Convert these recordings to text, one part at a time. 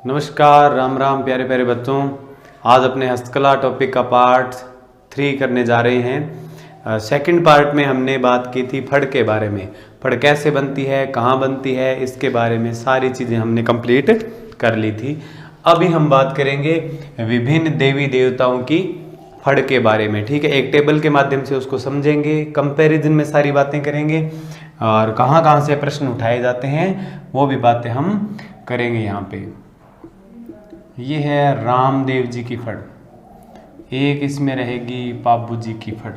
नमस्कार, राम राम प्यारे प्यारे बच्चों। आज अपने हस्तकला टॉपिक का पार्ट 3 करने जा रहे हैं। सेकंड पार्ट में हमने बात की थी फड़ के बारे में। फड़ कैसे बनती है, कहाँ बनती है, इसके बारे में सारी चीज़ें हमने कंप्लीट कर ली थी। अभी हम बात करेंगे विभिन्न देवी देवताओं की फड़ के बारे में। ठीक है, एक टेबल के माध्यम से उसको समझेंगे, कंपैरिजन में सारी बातें करेंगे और कहाँ कहाँ से प्रश्न उठाए जाते हैं वो भी बातें हम करेंगे। यहाँ पे ये है रामदेव जी की फड़, एक इसमें रहेगी बाबू जी की फड़,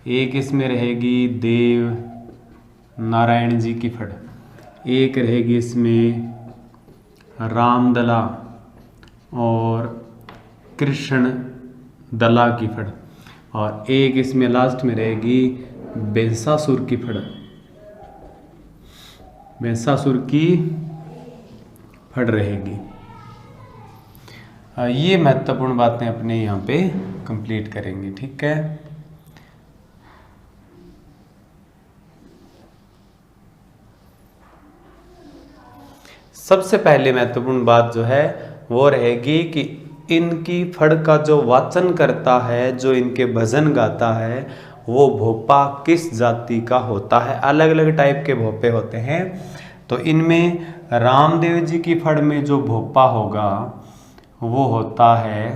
एक इसमें रहेगी देव नारायण जी की फड़, एक रहेगी इसमें रामदला और कृष्ण दला की फड़, और एक इसमें लास्ट में रहेगी बेंसासुर की फड़, बेंसासुर की फड़ रहेगी। ये महत्वपूर्ण बातें अपने यहाँ पे कंप्लीट करेंगे। ठीक है, सबसे पहले महत्वपूर्ण बात जो है वो रहेगी कि इनकी फड़ का जो वाचन करता है, जो इनके भजन गाता है, वो भोपा किस जाति का होता है। अलग अलग टाइप के भोपे होते हैं, तो इनमें रामदेव जी की फड़ में जो भोपा होगा वो होता है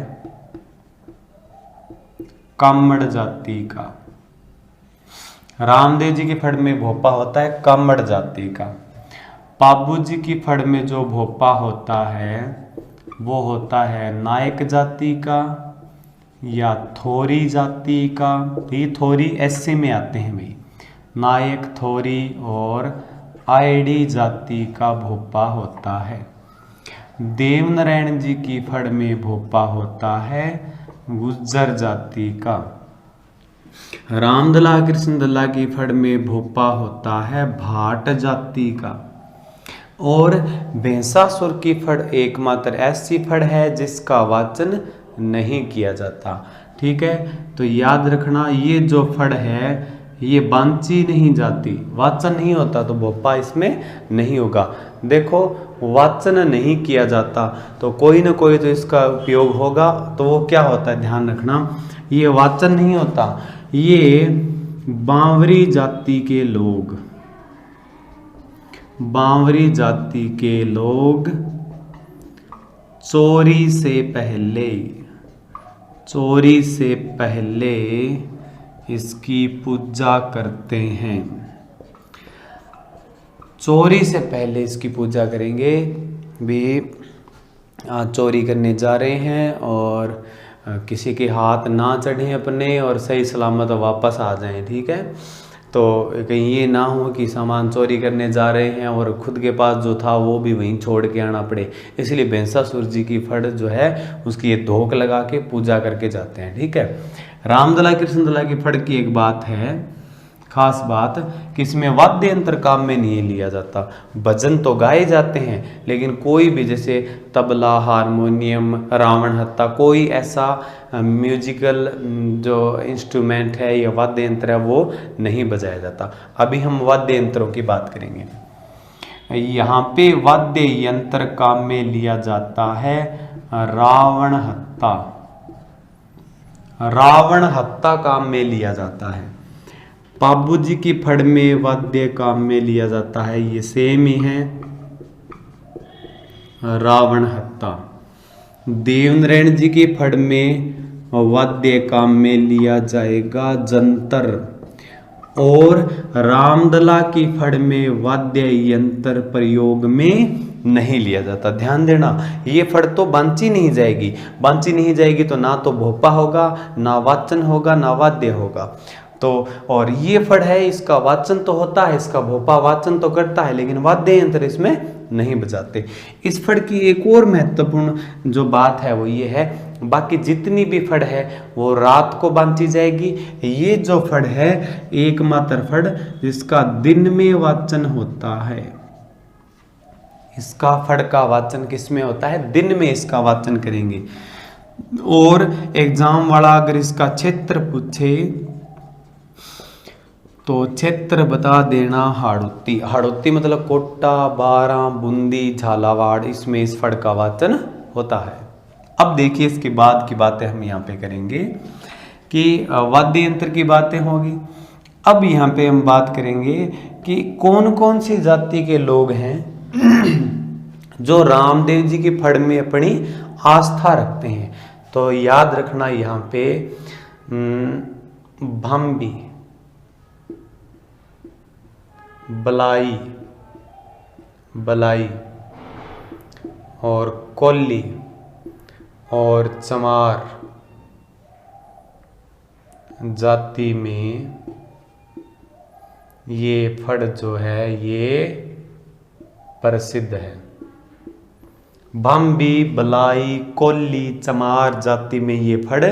कामड़ जाति का। रामदेव जी की फड़ में भोपा होता है कामड़ जाति का। बाबू जी की फड़ में जो भोपा होता है वो होता है नायक जाति का या थोरी जाति का। ये थोरी ऐसे में आते हैं भाई, नायक, थोरी और आईडी जाति का भोपा होता है। देवनारायण जी की फड़ में भोपा होता है गुज्जर जाति का। रामदला कृष्णदला की फड़ में भोपा होता है भाट जाति का। और भैंसासुर की फड़ एकमात्र ऐसी फड़ है जिसका वाचन नहीं किया जाता। ठीक है, तो याद रखना ये जो फड़ है ये बांची नहीं जाती, वाचन नहीं होता तो भोपा इसमें नहीं होगा। देखो, वाचन नहीं किया जाता तो कोई ना कोई तो इसका उपयोग होगा, तो वो क्या होता है ध्यान रखना, ये वाचन नहीं होता। ये बावरी जाति के लोग, बावरी जाति के लोग चोरी से पहले इसकी पूजा करते हैं। चोरी से पहले इसकी पूजा करेंगे भी। चोरी करने जा रहे हैं और किसी के हाथ ना चढ़े अपने और सही सलामत वापस आ जाएं। ठीक है, तो कहीं ये ना हो कि सामान चोरी करने जा रहे हैं और खुद के पास जो था वो भी वहीं छोड़ के आना पड़े, इसलिए भैंसासुर जी की फड़ जो है उसकी ये धोक लगा के पूजा करके जाते हैं। ठीक है, रामदला कृष्णदला की फड़ की एक बात है, खास बात, कि इसमें वाद्य यंत्र काम में नहीं लिया जाता। भजन तो गाए जाते हैं लेकिन कोई भी जैसे तबला, हारमोनियम, रावण हत्ता, कोई ऐसा म्यूजिकल जो इंस्ट्रूमेंट है या वाद्य यंत्र है वो नहीं बजाया जाता। अभी हम वाद्य यंत्रों की बात करेंगे। यहाँ पे वाद्य यंत्र काम में लिया जाता है रावण हत्ता, रावण हत्ता काम में लिया जाता है। बाबू जी की फड़ में वाद्य काम में लिया जाता है, ये सेम ही है, रावण हत्ता। देवनारायण जी की फड़ में वाद्य काम में लिया जाएगा जंतर, और रामदला की फड़ में वाद्य यंत्र प्रयोग में नहीं लिया जाता। ध्यान देना, ये फड़ तो बांची नहीं जाएगी, बांची नहीं जाएगी तो ना तो भोपा होगा, ना वाचन होगा, ना वाद्य होगा। तो और ये फड़ है, इसका वाचन तो होता है, इसका भोपा वाचन तो करता है, लेकिन वाद्य यंत्र इसमें नहीं बजाते। इस फड़ की एक और महत्वपूर्ण जो बात है वो ये है, बाकी जितनी भी फड़ है वो रात को बांधी जाएगी। ये जो फड़ है एकमात्र फड़ जिसका दिन में वाचन होता है। इसका फड़ का वाचन किसमें होता है? दिन में इसका वाचन करेंगे। और एग्जाम वाला अगर इसका क्षेत्र पूछे तो क्षेत्र बता देना हाड़ौती। हाड़ौती मतलब कोटा, बारां, बूंदी, झालावाड़, इसमें इस फड़ का वाचन होता है। अब देखिए इसके बाद की बातें हम यहाँ पे करेंगे कि वाद्य यंत्र की बातें होगी। अब यहाँ पे हम बात करेंगे कि कौन कौन सी जाति के लोग हैं जो रामदेव जी की फड़ में अपनी आस्था रखते हैं। तो याद रखना यहाँ पे भांबी, बलाई, बलाई और कोल्ली और चमार जाति में ये फड़ जो है ये प्रसिद्ध है। भांबी, बलाई, कोल्ली, चमार जाति में ये फड़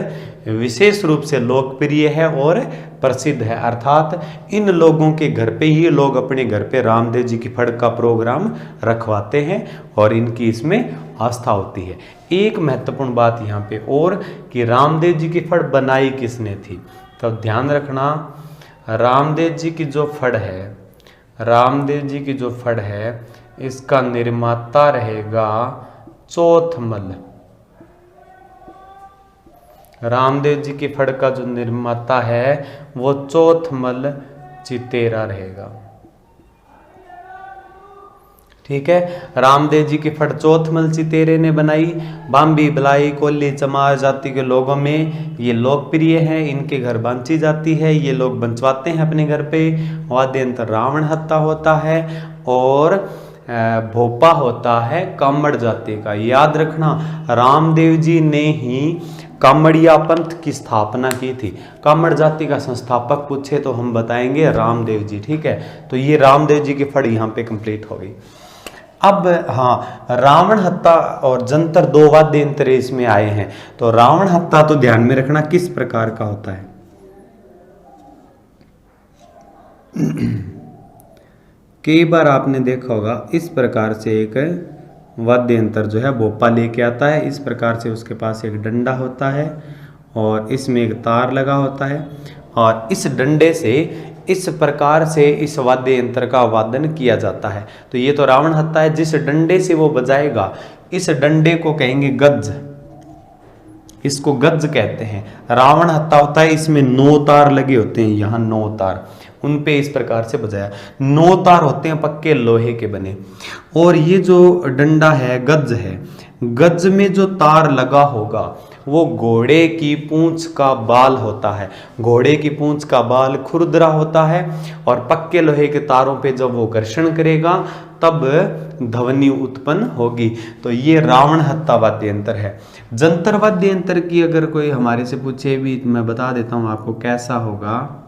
विशेष रूप से लोकप्रिय है और प्रसिद्ध है। अर्थात इन लोगों के घर पे ये लोग अपने घर पे रामदेव जी की फड़ का प्रोग्राम रखवाते हैं और इनकी इसमें आस्था होती है। एक महत्वपूर्ण बात यहाँ पे और कि रामदेव जी की फड़ बनाई किसने थी। तो ध्यान रखना, रामदेव जी की जो फड़ है, रामदेव जी की जो फड़ है इसका निर्माता रहेगा चौथमल। रामदेव जी की फड़ का जो निर्माता है वो चौथमल चितेरा रहेगा। ठीक है, रामदेव जी की फड़ चौथमल चितेरे ने बनाई। भांबी, बलाई, कोल्ली, चमार जाति के लोगों में ये लोकप्रिय है, इनके घर बांची जाती है, ये लोग बंचवाते हैं अपने घर पे। वाद्य यंत्र रावण हत्ता होता है और भोपा होता है कामड़ जाति का। याद रखना, रामदेव जी ने ही कामड़िया पंथ की स्थापना की थी। कामड़ जाति का संस्थापक पूछे तो हम बताएंगे रामदेव जी। ठीक है, तो ये रामदेव जी की फड़ यहाँ पे कंप्लीट हो गई। अब हाँ, रावण हत्ता और जंतर दो वाद्य यंत्र इसमें आए हैं। तो रावण हत्ता तो ध्यान में रखना किस प्रकार का होता है। कई बार आपने देखा होगा इस प्रकार से एक वाद्य यंत्र जो है भोपा लेके आता है। इस प्रकार से उसके पास एक डंडा होता है और इसमें एक तार लगा होता है और इस डंडे से इस प्रकार से इस वाद्य यंत्र का वादन किया जाता है। तो ये तो रावण हत्ता है। जिस डंडे से वो बजाएगा इस डंडे को कहेंगे गज, इसको गज कहते हैं। रावण हत्ता होता है, इसमें 9 तार लगे होते हैं, यहाँ 9 तार, उन पे इस प्रकार से बजाया। 9 तार होते हैं पक्के लोहे के बने। और ये जो डंडा है गज है, गज में जो तार लगा होगा वो घोड़े की पूंछ का बाल होता है। घोड़े की पूंछ का बाल खुरदरा होता है और पक्के लोहे के तारों पे जब वो घर्षण करेगा तब ध्वनि उत्पन्न होगी। तो ये रावण हत्ता वाद्य यंत्र है। जंतर वाद्य यंत्र की अगर कोई हमारे से पूछे भी, मैं बता देता हूं आपको कैसा होगा।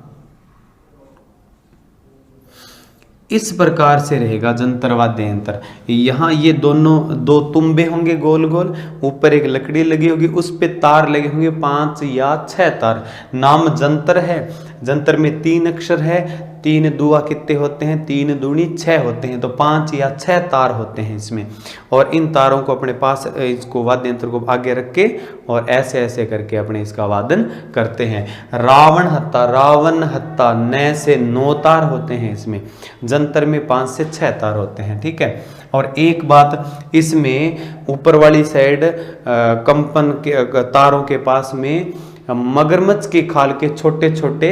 इस प्रकार से रहेगा जंतर वाद्य यंत्र। यहाँ ये दोनों 2 तुम्बे होंगे गोल गोल, ऊपर एक लकड़ी लगी होगी, उस पे तार लगे होंगे 5 या 6 तार। नाम जंतर है। जंतर में 3 अक्षर है, 3 दुआ कितने होते हैं, 3 दूनी 6 होते हैं। तो 5 या 6 तार होते हैं इसमें। और इन तारों को अपने पास, इसको वाद्य यंत्र को आगे रख के और ऐसे ऐसे करके अपने इसका वादन करते हैं। रावण हत्ता, रावण हत्ता, न से 9 तार होते हैं इसमें। जंतर में 5 से 6 तार होते हैं। ठीक है, और एक बात, इसमें ऊपर वाली साइड कंपन के तारों के पास में मगरमच्छ की खाल के छोटे छोटे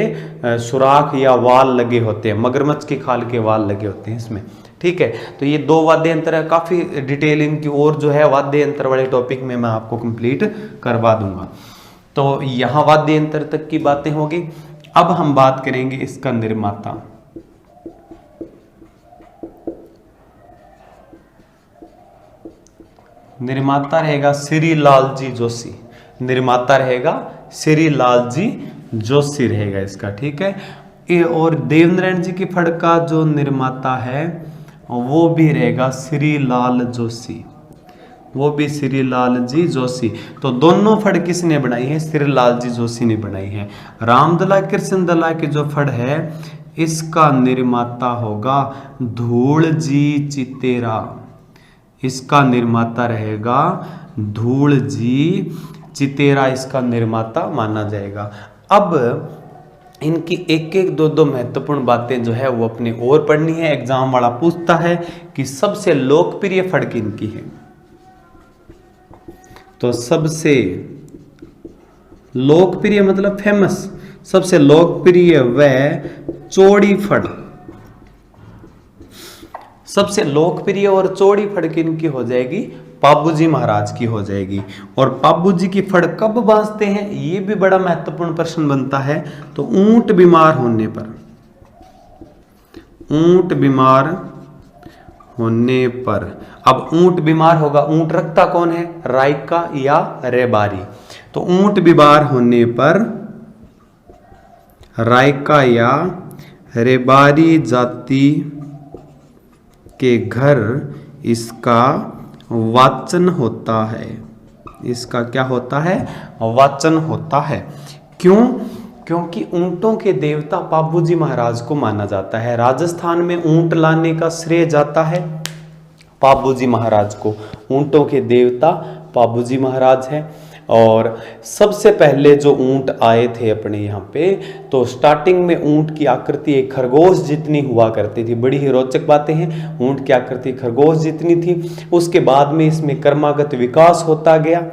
सुराख या वाल लगे होते हैं। मगरमच्छ की खाल के वाल लगे होते हैं इसमें। ठीक है, तो ये 2 वाद्य यंत्र है। काफी डिटेल इनकी और जो है वाद्य यंत्र वाले टॉपिक में मैं आपको कंप्लीट करवा दूंगा। तो यहाँ वाद्य यंत्र तक की बातें होगी। अब हम बात करेंगे इसका निर्माता। निर्माता रहेगा श्री लाल जी जोशी। निर्माता रहेगा श्री लाल जी जोशी रहेगा इसका। ठीक है, और देवनारायण जी की फड़ का जो निर्माता है वो भी रहेगा श्री लाल जोशी, वो भी श्री लाल जी जोशी। तो दोनों फड़ किसने बनाई है, श्री लाल जी जोशी ने बनाई है। रामदला कृष्ण दला की जो फड़ है इसका निर्माता होगा धूल जी चितेरा। इसका निर्माता रहेगा धूल जी चितेरा, इसका निर्माता माना जाएगा। अब इनकी एक एक दो दो महत्वपूर्ण बातें जो है वो अपनी और पढ़नी है। एग्जाम वाला पूछता है कि सबसे लोकप्रिय फड़ किनकी है, तो सबसे लोकप्रिय मतलब फेमस, सबसे लोकप्रिय व चौड़ी फड़, सबसे लोकप्रिय और चौड़ी फड़ किनकी हो जाएगी, पाबूजी महाराज की हो जाएगी। और पाबूजी की फड़ कब बांधते हैं, ये भी बड़ा महत्वपूर्ण प्रश्न बनता है। तो ऊंट बीमार होने पर, ऊंट बीमार होने पर, अब ऊंट बीमार होगा, ऊंट रखता कौन है, रायका या रेबारी। तो ऊंट बीमार होने पर रायका या रेबारी जाति के घर इसका वाचन होता है। इसका क्या होता है, वाचन होता है। क्यों, क्योंकि ऊंटों के देवता पाबूजी महाराज को माना जाता है। राजस्थान में ऊंट लाने का श्रेय जाता है पाबूजी महाराज को। ऊंटों के देवता पाबूजी महाराज हैं। और सबसे पहले जो ऊंट आए थे अपने यहाँ पे, तो स्टार्टिंग में ऊंट की आकृति एक खरगोश जितनी हुआ करती थी। बड़ी ही रोचक बातें हैं, ऊंट की आकृति खरगोश जितनी थी। उसके बाद में इसमें क्रमागत विकास होता गया,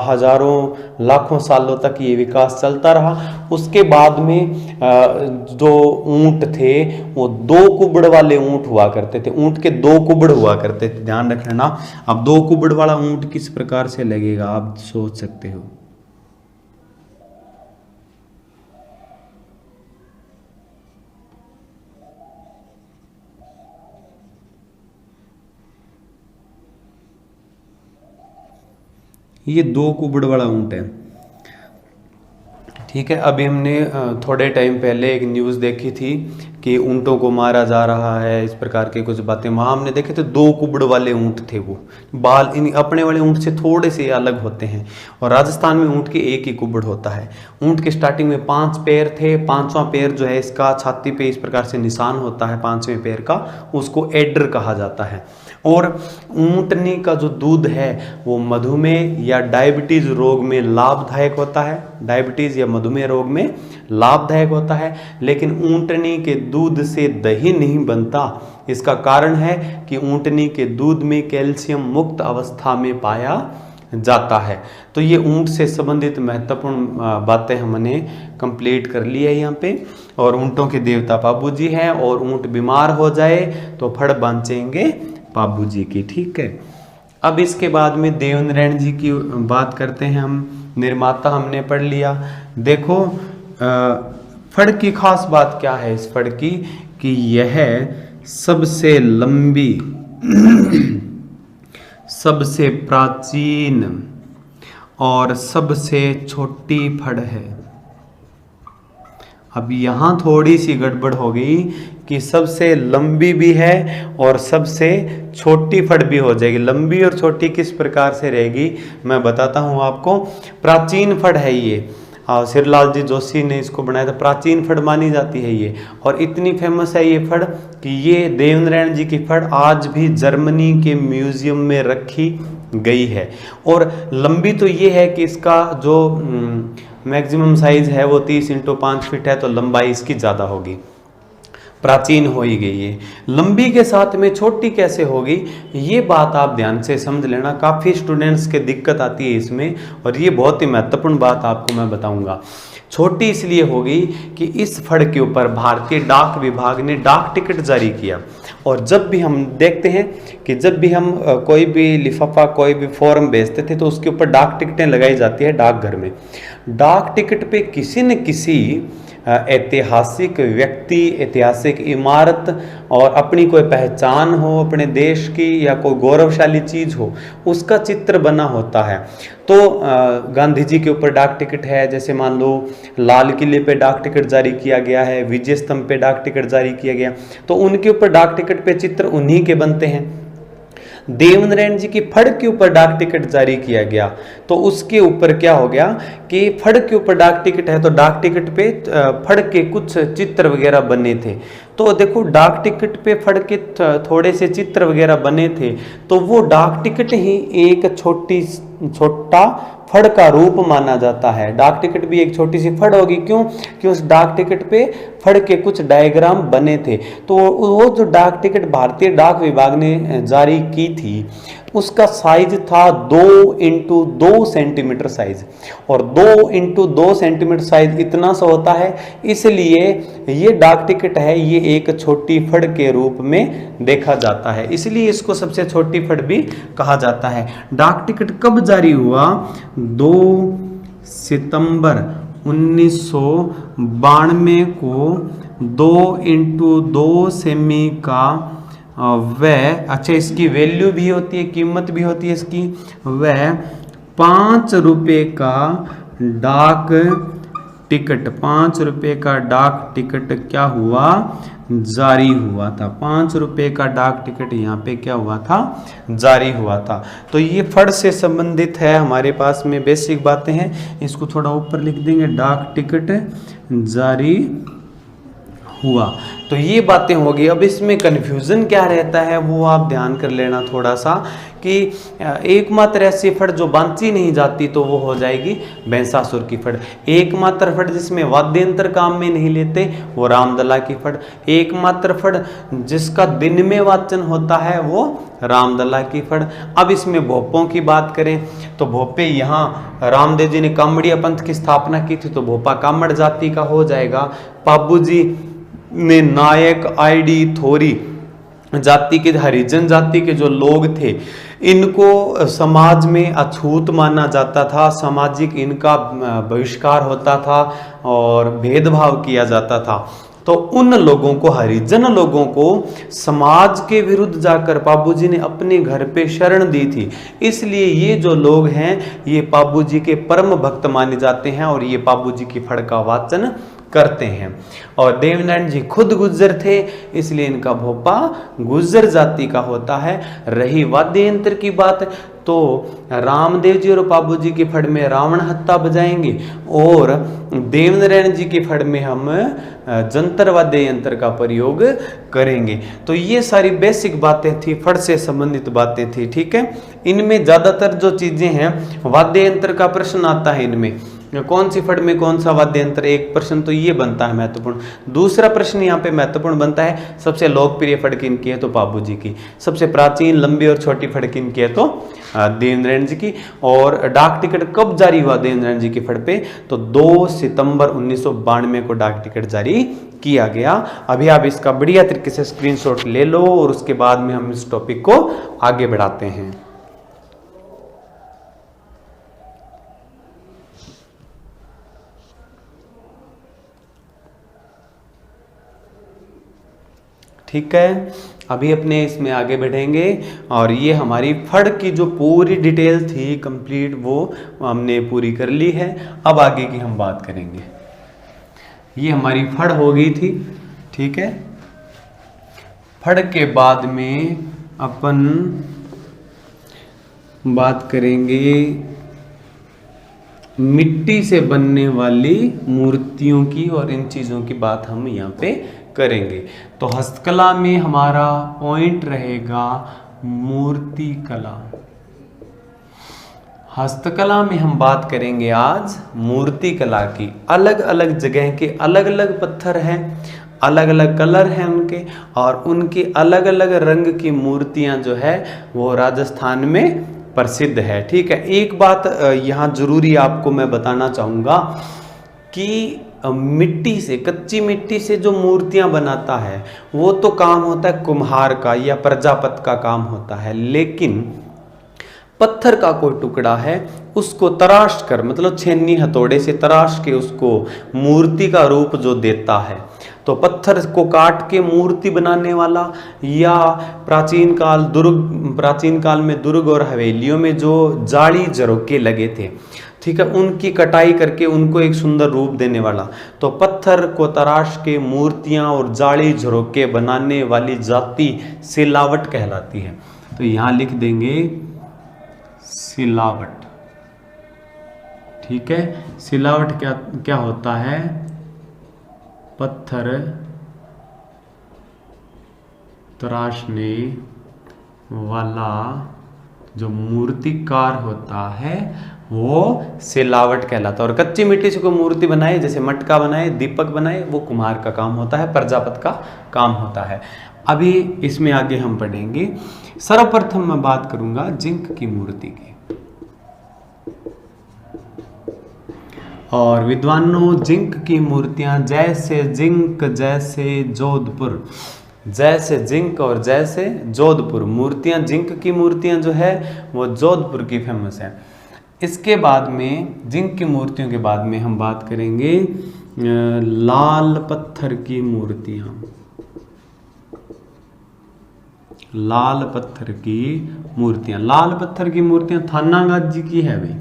हजारों लाखों सालों तक ये विकास चलता रहा। उसके बाद में जो ऊंट थे वो दो कुबड़ वाले ऊंट हुआ करते थे। ऊंट के दो कुबड़ हुआ करते थे, ध्यान रखना। अब दो कुबड़ वाला ऊंट किस प्रकार से लगेगा आप सोच सकते हो। ये दो कुबड़ वाला ऊंट है, ठीक है। अभी हमने थोड़े टाइम पहले एक न्यूज़ देखी थी कि ऊंटों को मारा जा रहा है, इस प्रकार के कुछ बातें। वहाँ हमने देखे थे दो कुबड़ वाले ऊंट थे। वो बाल इन अपने वाले ऊंट से थोड़े से अलग होते हैं। और राजस्थान में ऊंट के एक ही कुबड़ होता है। ऊंट के स्टार्टिंग में 5 पैर थे। 5वां पैर जो है इसका छाती पे इस प्रकार से निशान होता है 5वें पैर का, उसको एडर कहा जाता है। और ऊंटनी का जो दूध है वो मधुमेह या डायबिटीज रोग में लाभदायक होता है। डायबिटीज या मधुमेह रोग में लाभदायक होता है। लेकिन ऊंटनी के दूध से दही नहीं बनता। इसका कारण है कि ऊंटनी के दूध में कैल्शियम मुक्त अवस्था में पाया जाता है। तो ये ऊंट से संबंधित महत्वपूर्ण बातें हमने कंप्लीट कर ली है यहाँ पे। और ऊंटों के देवता पाबूजी हैं। और ऊंट बीमार हो जाए तो फड़ बांधेंगे पाबूजी की, ठीक है। अब इसके बाद में देवनारायण जी की बात करते हैं हम। निर्माता हमने पढ़ लिया। देखो फड़ की खास बात क्या है इस फड़ की, कि यह सबसे लंबी सबसे प्राचीन और सबसे छोटी फड़ है। अब यहाँ थोड़ी सी गड़बड़ हो गई कि सबसे लंबी भी है और सबसे छोटी फड़ भी हो जाएगी। लंबी और छोटी किस प्रकार से रहेगी मैं बताता हूँ आपको। प्राचीन फड़ है ये, सिरलाल जी जोशी ने इसको बनाया था। प्राचीन फड़ मानी जाती है ये। और इतनी फेमस है ये फड़ कि ये देवनारायण जी की फड़ आज भी जर्मनी के म्यूजियम में रखी गई है। और लंबी तो ये है कि इसका जो मैक्सिमम साइज है वो 30 × 5 फीट है, तो लंबाई इसकी ज़्यादा होगी। प्राचीन हो ही गई है। लंबी के साथ में छोटी कैसे होगी, ये बात आप ध्यान से समझ लेना। काफ़ी स्टूडेंट्स के दिक्कत आती है इसमें, और ये बहुत ही महत्वपूर्ण बात आपको मैं बताऊंगा। छोटी इसलिए होगी कि इस फड़ के ऊपर भारतीय डाक विभाग ने डाक टिकट जारी किया। और जब भी हम देखते हैं कि जब भी हम कोई भी लिफाफा, कोई भी फॉर्म भेजते थे, तो उसके ऊपर डाक टिकटें लगाई जाती है डाकघर में। डाक टिकट पे किसी न किसी ऐतिहासिक व्यक्ति, ऐतिहासिक इमारत और अपनी कोई पहचान हो अपने देश की, या कोई गौरवशाली चीज़ हो, उसका चित्र बना होता है। तो गांधी जी के ऊपर डाक टिकट है, जैसे मान लो लाल किले पे डाक टिकट जारी किया गया है, विजय स्तंभ पे डाक टिकट जारी किया गया, तो उनके ऊपर डाक टिकट पे चित्र उन्हीं के बनते हैं। देवनारायण जी की फड़ के ऊपर डाक टिकट जारी किया गया, तो उसके ऊपर क्या हो गया कि फड़ के ऊपर डाक टिकट है, तो डाक टिकट पे फड़ के कुछ चित्र वगैरह बने थे। तो देखो डाक टिकट पे फड़ के थोड़े से चित्र वगैरह बने थे, तो वो डाक टिकट ही एक छोटा फड़ का रूप माना जाता है। डाक टिकट भी एक छोटी सी फड़ होगी, क्यों कि उस डाक टिकट पे फड़ के कुछ डायग्राम बने थे। तो वो जो डाक टिकट भारतीय डाक विभाग ने जारी की थी उसका साइज था 2x2 सेंटीमीटर साइज, और 2x2 सेंटीमीटर साइज इतना सा होता है, इसलिए ये डाक टिकट है ये एक छोटी फड़ के रूप में देखा जाता है, इसलिए इसको सबसे छोटी फड़ भी कहा जाता है। डाक टिकट कब जारी हुआ? 2 सितंबर 1992 को 2x2 सेमी का वह, अच्छा इसकी वैल्यू भी होती है, कीमत भी होती है इसकी, वह 5 रुपये का डाक टिकट, 5 रुपये का डाक टिकट क्या हुआ? जारी हुआ था। 5 रुपये का डाक टिकट यहाँ पे क्या हुआ था? जारी हुआ था। तो ये फड़ से संबंधित है, हमारे पास में बेसिक बातें हैं, इसको थोड़ा ऊपर लिख देंगे, डाक टिकट जारी हुआ। तो ये बातें होगी। अब इसमें कन्फ्यूज़न क्या रहता है वो आप ध्यान कर लेना थोड़ा सा, कि एकमात्र ऐसी फड़ जो बांची नहीं जाती तो वो हो जाएगी भैंसासुर की फड़। एकमात्र फड़ जिसमें वाद्य यंत्र काम में नहीं लेते वो रामदला की फड़। एकमात्र फड़ जिसका दिन में वाचन होता है वो रामदला की फड़। अब इसमें भोपों की बात करें तो भोपे, यहाँ रामदेव जी ने कामड़िया पंथ की स्थापना की थी तो भोपा कामड़ जाति का हो जाएगा। पाबू जी ने नायक, आईडी, थोरी जाति के, हरिजन जाति के जो लोग थे इनको समाज में अछूत माना जाता था, सामाजिक इनका बहिष्कार होता था और भेदभाव किया जाता था। तो उन लोगों को, हरिजन लोगों को समाज के विरुद्ध जाकर बाबूजी ने अपने घर पे शरण दी थी, इसलिए ये जो लोग हैं ये बाबूजी के परम भक्त माने जाते हैं और ये बाबूजी की फड़ का वाचन करते हैं। और देवनारायण जी खुद गुज्जर थे, इसलिए इनका भोपा गुज्जर जाति का होता है। रही वाद्य यंत्र की बात तो रामदेव जी और बाबू जी की फड़ में रावण हत्ता बजाएंगे और देवनारायण जी की फड़ में हम जंतर वाद्य यंत्र का प्रयोग करेंगे। तो ये सारी बेसिक बातें थी, फड़ से संबंधित बातें थी, ठीक है। इनमें ज्यादातर जो चीजें हैं वाद्य यंत्र का प्रश्न आता है, इनमें कौन सी फड़ में कौन सा वाद्य यंत्र, एक प्रश्न तो ये बनता है महत्वपूर्ण। दूसरा प्रश्न यहाँ पे महत्वपूर्ण बनता है, सबसे लोकप्रिय फड़ किनकी है तो बाबू जी की, सबसे प्राचीन लंबी और छोटी फड़ किनकी है तो देवनारायण जी की। और डाक टिकट कब जारी हुआ देवनारायण जी की फड़ पे तो 2 सितंबर 1992 को डाक टिकट जारी किया गया। अभी आप इसका बढ़िया तरीके से स्क्रीनशॉट ले लो और उसके बाद में हम इस टॉपिक को आगे बढ़ाते हैं। ठीक है, अभी अपने इसमें आगे बढ़ेंगे और ये हमारी फड़ की जो पूरी डिटेल थी कंप्लीट वो हमने पूरी कर ली है। अब आगे की हम बात करेंगे। ये हमारी फड़ हो गई थी, ठीक है। फड़ के बाद में अपन बात करेंगे मिट्टी से बनने वाली मूर्तियों की, और इन चीज़ों की बात हम यहाँ पे करेंगे। तो हस्तकला में हमारा पॉइंट रहेगा मूर्ति कला। हस्तकला में हम बात करेंगे आज मूर्ति कला की। अलग अलग जगह के अलग अलग पत्थर हैं, अलग अलग कलर हैं उनके, और उनकी अलग अलग रंग की मूर्तियां जो है वो राजस्थान में प्रसिद्ध है, ठीक है। एक बात यहाँ जरूरी आपको मैं बताना चाहूँगा कि मिट्टी से, कच्ची मिट्टी से जो मूर्तियां बनाता है वो तो काम होता है कुम्हार का या प्रजापत का काम होता है, लेकिन पत्थर का कोई टुकड़ा है उसको तराश कर, मतलब छेनी हथौड़े से तराश के उसको मूर्ति का रूप जो देता है, तो पत्थर को काट के मूर्ति बनाने वाला, या प्राचीन काल में दुर्ग और हवेलियों में जो जाली झरोके लगे थे, ठीक है, उनकी कटाई करके उनको एक सुंदर रूप देने वाला, तो पत्थर को तराश के मूर्तियां और जाली झरोके बनाने वाली जाति सिलावट कहलाती है। तो यहां लिख देंगे सिलावट, ठीक है। सिलावट क्या होता है? पत्थर तराशने वाला जो मूर्तिकार होता है वो सिलावट कहलाता है। और कच्ची मिट्टी से कोई मूर्ति बनाए, जैसे मटका बनाए, दीपक बनाए, वो कुम्हार का काम होता है, प्रजापति का काम होता है। अभी इसमें आगे हम पढ़ेंगे। सर्वप्रथम मैं बात करूंगा जिंक की मूर्ति की। और विद्वानों, जिंक की मूर्तियां जैसे जिंक, जैसे जोधपुर, जैसे जिंक और जैसे जोधपुर मूर्तियां, जिंक की मूर्तियां जो है वो जोधपुर की फेमस है। इसके बाद में जिंक की मूर्तियों के बाद में हम बात करेंगे लाल पत्थर की मूर्तियां। लाल पत्थर की मूर्तियां, लाल पत्थर की मूर्तियां थानागाजी की है भाई,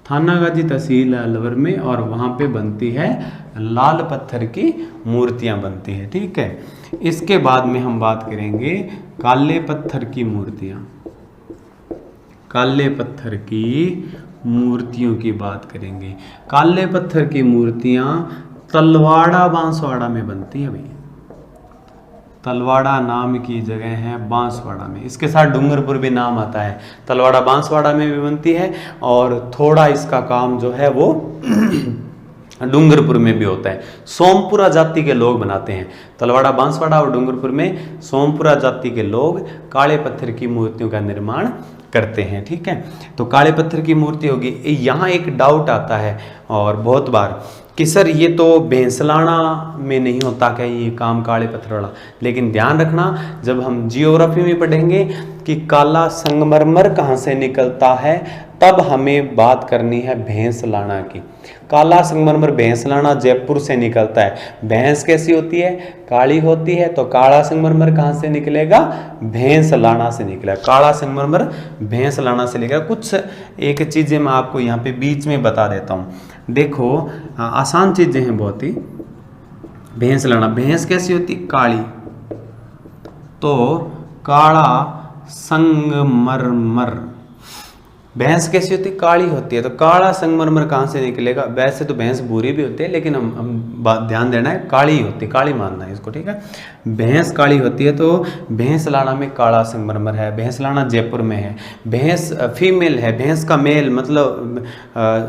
थानागाजी तहसील है अलवर में, और वहां पे बनती है लाल पत्थर की मूर्तियां बनती है, ठीक है। इसके बाद में हम बात करेंगे काले पत्थर की मूर्तियां। काले पत्थर की मूर्तियों की बात करेंगे। काले पत्थर की मूर्तियां तलवाड़ा बांसवाड़ा में बनती है भाई, तलवाड़ा नाम की जगह है बांसवाड़ा में। इसके साथ डूंगरपुर भी नाम आता है, तलवाड़ा बांसवाड़ा में भी बनती है, और थोड़ा इसका काम जो है वो डूंगरपुर में भी होता है। सोमपुरा जाति के लोग बनाते हैं, तलवाड़ा बांसवाड़ा और डूंगरपुर में सोमपुरा जाति के लोग काले पत्थर की मूर्तियों का निर्माण करते हैं, ठीक है। तो काले पत्थर की मूर्ति होगी। यहाँ एक डाउट आता है और बहुत बार कि सर ये तो भैंसलाना में नहीं होता क्या ये काम काले पत्थर वाला, लेकिन ध्यान रखना जब हम जियोग्राफी में पढ़ेंगे कि काला संगमरमर कहाँ से निकलता है, तब हमें बात करनी है भैंसलाना की। काला संगमरमर भैंसलाना जयपुर से निकलता है। भैंस कैसी होती है? काली होती है। तो काला संगमरमर कहाँ से निकलेगा? भैंसलाना से निकलेगा। काला संगमरमर भैंसलाना से निकलेगा। कुछ एक चीजें मैं आपको यहाँ पे बीच में बता देता हूँ। देखो आसान चीजें हैं बहुत ही। भैंसलाना, भैंस कैसी होती? काली। तो काला संगमरमर, भैंस कैसी होती? काली होती है। तो काला संगमरमर कहाँ से निकलेगा? वैसे तो भैंस बुरी भी होती है, लेकिन हम ध्यान देना है काली होती है, काली मानना है इसको, ठीक है। भैंस काली होती है, तो भैंसलाना में काला संगमरमर है। भैंसलाना जयपुर में है। भैंस फीमेल है, भैंस का मेल मतलब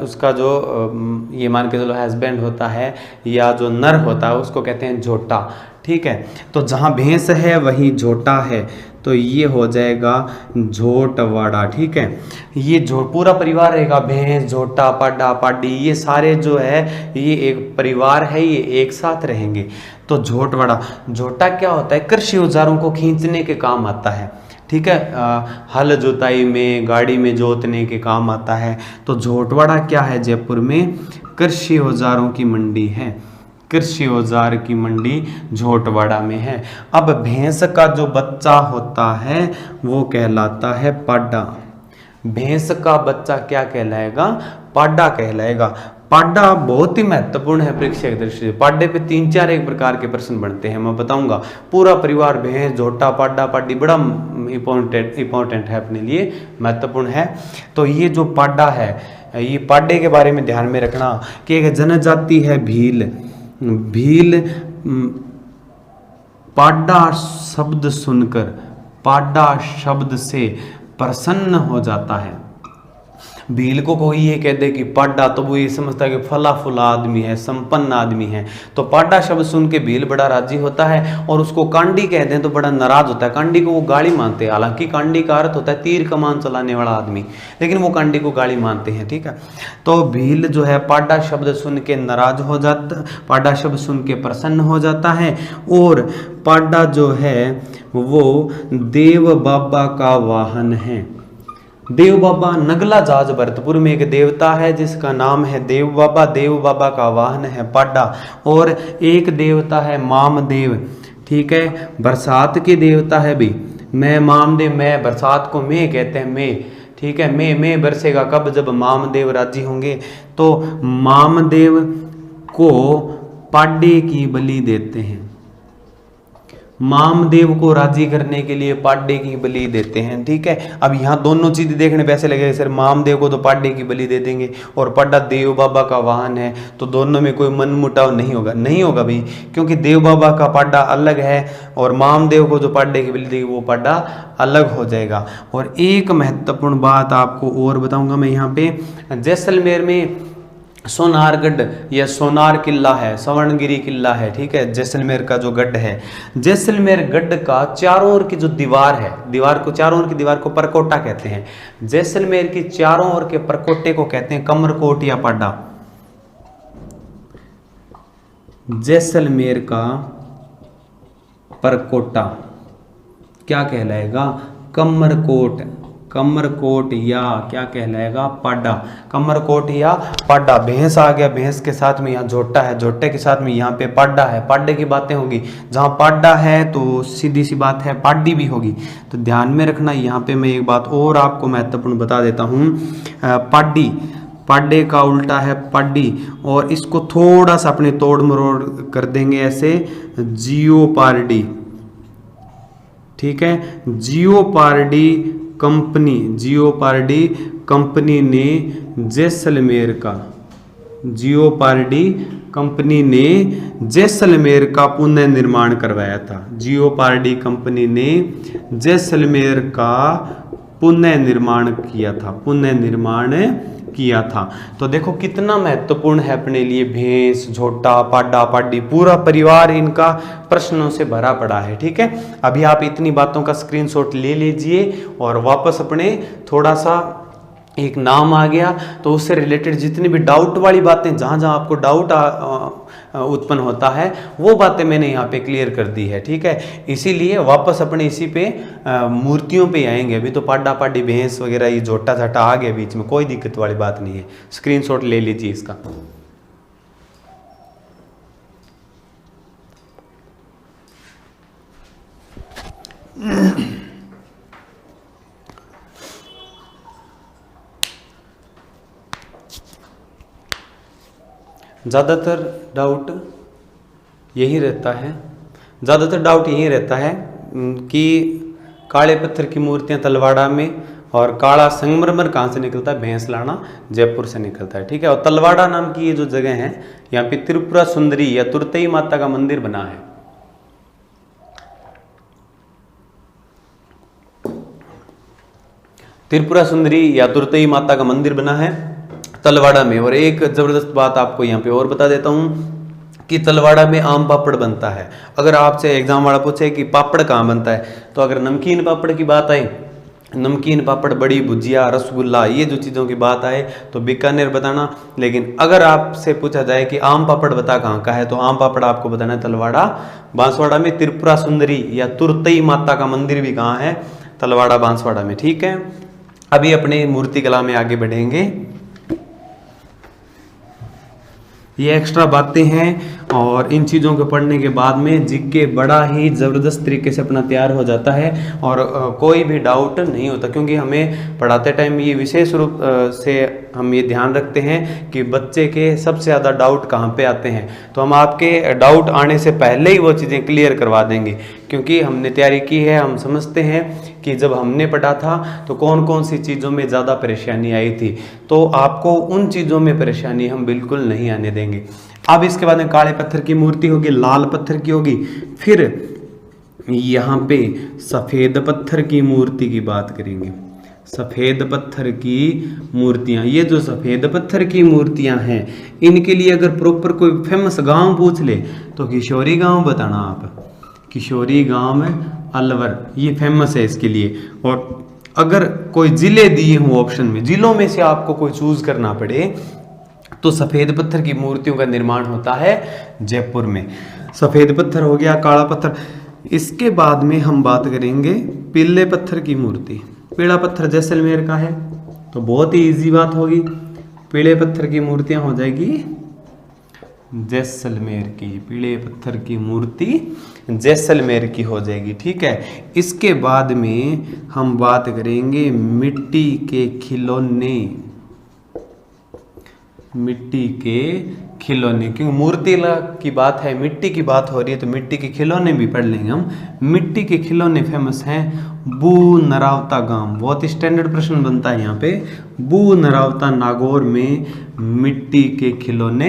उसका जो ये मान के चलो हस्बैंड होता है या जो नर होता है उसको कहते हैं झोटा, ठीक है। तो जहाँ भैंस है वहीं झोटा है, तो ये हो जाएगा झोटवाड़ा, ठीक है। ये पूरा परिवार रहेगा, भैंस, झोटा, पाडा, पाडी, ये सारे जो है ये एक परिवार है, ये एक साथ रहेंगे। तो झोटवाड़ा, झोटा क्या होता है? कृषि औजारों को खींचने के काम आता है, ठीक है। हल जोताई में, गाड़ी में जोतने के काम आता है। तो झोटवाड़ा क्या है? जयपुर में कृषि औजारों की मंडी है। कृषि औजार की मंडी झोटवाड़ा में है। अब भैंस का जो बच्चा होता है वो कहलाता है पाडा। भैंस का बच्चा क्या कहलाएगा? पाडा कहलाएगा। पाडा बहुत ही महत्वपूर्ण है परीक्षा की दृष्टि से। पाडे पे 3-4 एक प्रकार के प्रश्न बनते हैं, मैं बताऊंगा। पूरा परिवार भैंस, झोटा, पाडा, पाडी बड़ा इंपॉर्टेंट है अपने लिए, महत्वपूर्ण है। तो ये जो पाडा है, ये पाडे के बारे में ध्यान में रखना कि एक जनजाति है भील। भील पाडा शब्द सुनकर, पाडा शब्द से प्रसन्न हो जाता है। भील को कोई ये कह दे कि पाडा, तो वो ये समझता है कि फला फुला आदमी है, संपन्न आदमी है। तो पाडा शब्द सुन के भील बड़ा राजी होता है, और उसको कांडी कह दें तो बड़ा नाराज होता है। कांडी को वो गाली मानते हैं, हालांकि कांडी का अर्थ होता है तीर कमान चलाने वाला आदमी, लेकिन वो कांडी को गाली मानते हैं, ठीक है। तो भील जो है पाडा शब्द सुन के नाराज हो जाता, पाडा शब्द सुन के प्रसन्न हो जाता है। और पाडा जो है वो देव बाबा का वाहन है। देव बाबा, नगला जाज भरतपुर में एक देवता है जिसका नाम है देव बाबा। देव बाबा का वाहन है पाडा। और एक देवता है मामदेव, ठीक है, बरसात के देवता है भी। मैं मामदेव, मैं बरसात को मैं कहते हैं, मैं, ठीक है। मैं बरसेगा कब? जब मामदेव राजी होंगे। तो मामदेव को पाडे की बलि देते हैं। मामदेव को राजी करने के लिए पाड्डे की बलि देते हैं। ठीक है, अब यहाँ दोनों चीजें देखने पे ऐसे लगेगा सर मामदेव को तो पाड्डे की बलि दे देंगे और पाड्डा देव बाबा का वाहन है तो दोनों में कोई मनमुटाव नहीं होगा। नहीं होगा भाई, क्योंकि देव बाबा का पाड्डा अलग है और मामदेव को जो पाड्डे की बलि देगी वो पाड्डा अलग हो जाएगा। और एक महत्वपूर्ण बात आपको और बताऊंगा मैं यहाँ पे, जैसलमेर में सोनारगढ़ या सोनार किला है, स्वर्णगिरी किला है। ठीक है, जैसलमेर का जो गढ़ है, जैसलमेर गढ़ का चारों ओर की जो दीवार है, दीवार को चारों ओर की दीवार को परकोटा कहते हैं। जैसलमेर की चारों ओर के परकोटे को कहते हैं कमरकोट या पाड्डा। जैसलमेर का परकोटा क्या कहलाएगा? कमरकोट। कमरकोट या क्या कहलाएगा? पाड्डा। कमरकोट या पाड्डा। भैंस आ गया, भैंस के साथ में यहाँ झोटा है, झोटे के साथ में यहाँ पे पाड्डा है, पाड्डे की बातें होगी। जहाँ पाड्डा है तो सीधी सी बात है पाड्डी भी होगी। तो ध्यान में रखना। यहाँ पे मैं एक बात और आपको महत्वपूर्ण बता देता हूँ, पाड्डी, पाड्डे का उल्टा है पाड्डी, और इसको थोड़ा सा अपने तोड़ मरोड़ कर देंगे ऐसे, जियोपार्डी। ठीक है, जियोपार्डी कंपनी, जियोपार्डी कंपनी ने जैसलमेर का, जियोपार्डी कंपनी ने जैसलमेर का पुनर्निर्माण करवाया था। जियोपार्डी कंपनी ने जैसलमेर का पुनर्निर्माण किया था, पुनर्निर्माण किया था। तो देखो कितना महत्वपूर्ण है अपने लिए भैंस, झोटा, पाड्डा, पाड्डी, पूरा परिवार इनका प्रश्नों से भरा पड़ा है। ठीक है, अभी आप इतनी बातों का स्क्रीनशॉट ले लीजिए और वापस अपने थोड़ा सा एक नाम आ गया तो उससे रिलेटेड जितनी भी डाउट वाली बातें, जहाँ जहाँ आपको डाउट उत्पन्न होता है वो बातें मैंने यहाँ पे क्लियर कर दी है। ठीक है, इसीलिए वापस अपने इसी पे मूर्तियों पे आएंगे। अभी तो पाड्डा, पाड्डी, भैंस वगैरह ये झोटा झाटा आ गया बीच में, कोई दिक्कत वाली बात नहीं है। स्क्रीनशॉट ले लीजिए इसका। ज़्यादातर डाउट यही रहता है, ज़्यादातर डाउट यही रहता है कि काले पत्थर की मूर्तियां तलवाड़ा में, और काला संगमरमर कहाँ से निकलता है? भैंसलाना जयपुर से निकलता है। ठीक है, और तलवाड़ा नाम की ये जो जगह है यहाँ पे त्रिपुरा सुंदरी या तुरतई माता का मंदिर बना है। त्रिपुरा सुंदरी या तुरतई माता का मंदिर बना है तलवाड़ा में। और एक जबरदस्त बात आपको यहाँ पे और बता देता हूँ कि तलवाड़ा में आम पापड़ बनता है। अगर आपसे एग्जाम वाला पूछे कि पापड़ कहाँ बनता है, तो अगर नमकीन पापड़ की बात आए, नमकीन पापड़, बड़ी भुजिया, रसगुल्ला, ये जो चीज़ों की बात आए तो बीकानेर बताना। लेकिन अगर आपसे पूछा जाए कि आम पापड़ बता कहाँ का है, तो आम पापड़ आपको बताना है तलवाड़ा बांसवाड़ा में। त्रिपुरा सुंदरी या तुरतई माता का मंदिर भी कहाँ है? तलवाड़ा बांसवाड़ा में। ठीक है, अभी अपने मूर्ति कला में आगे बढ़ेंगे। ये एक्स्ट्रा बातें हैं और इन चीज़ों को पढ़ने के बाद में जीके बड़ा ही ज़बरदस्त तरीके से अपना तैयार हो जाता है और कोई भी डाउट नहीं होता, क्योंकि हमें पढ़ाते टाइम ये विशेष रूप से हम ये ध्यान रखते हैं कि बच्चे के सबसे ज़्यादा डाउट कहाँ पे आते हैं। तो हम आपके डाउट आने से पहले ही वो चीज़ें क्लियर करवा देंगे, क्योंकि हमने तैयारी की है। हम समझते हैं कि जब हमने पढ़ा था तो कौन कौन सी चीज़ों में ज़्यादा परेशानी आई थी, तो आपको उन चीज़ों में परेशानी हम बिल्कुल नहीं आने देंगे। अब इसके बाद में काले पत्थर की मूर्ति होगी, लाल पत्थर की होगी, फिर यहाँ पे सफ़ेद पत्थर की मूर्ति की बात करेंगे। सफ़ेद पत्थर की मूर्तियाँ, ये जो सफ़ेद पत्थर की मूर्तियाँ हैं, इनके लिए अगर प्रॉपर कोई फेमस गांव पूछ ले तो किशोरी गांव बताना आप। किशोरी गांव अलवर, ये फेमस है इसके लिए। और अगर कोई ज़िले दिए हों ऑप्शन में, ज़िलों में से आपको कोई चूज़ करना पड़े, तो सफ़ेद पत्थर की मूर्तियों का निर्माण होता है जयपुर में। सफ़ेद पत्थर हो गया, काला पत्थर। इसके बाद में हम बात करेंगे पीले पत्थर की मूर्ति। पीला पत्थर जैसलमेर का है, तो बहुत ही इजी बात होगी, पीले पत्थर की मूर्तियां हो जाएगी जैसलमेर की। पीले पत्थर की मूर्ति जैसलमेर की हो जाएगी। ठीक है, इसके बाद में हम बात करेंगे मिट्टी के खिलौने। मिट्टी के खिलौने, क्योंकि मूर्ति की बात है, मिट्टी की बात हो रही है, तो मिट्टी के खिलौने भी पढ़ लेंगे हम। मिट्टी के खिलौने फेमस हैं बू नरावता गांव। बहुत स्टैंडर्ड प्रश्न बनता है यहाँ पे। बू नरावता नागौर में मिट्टी के खिलौने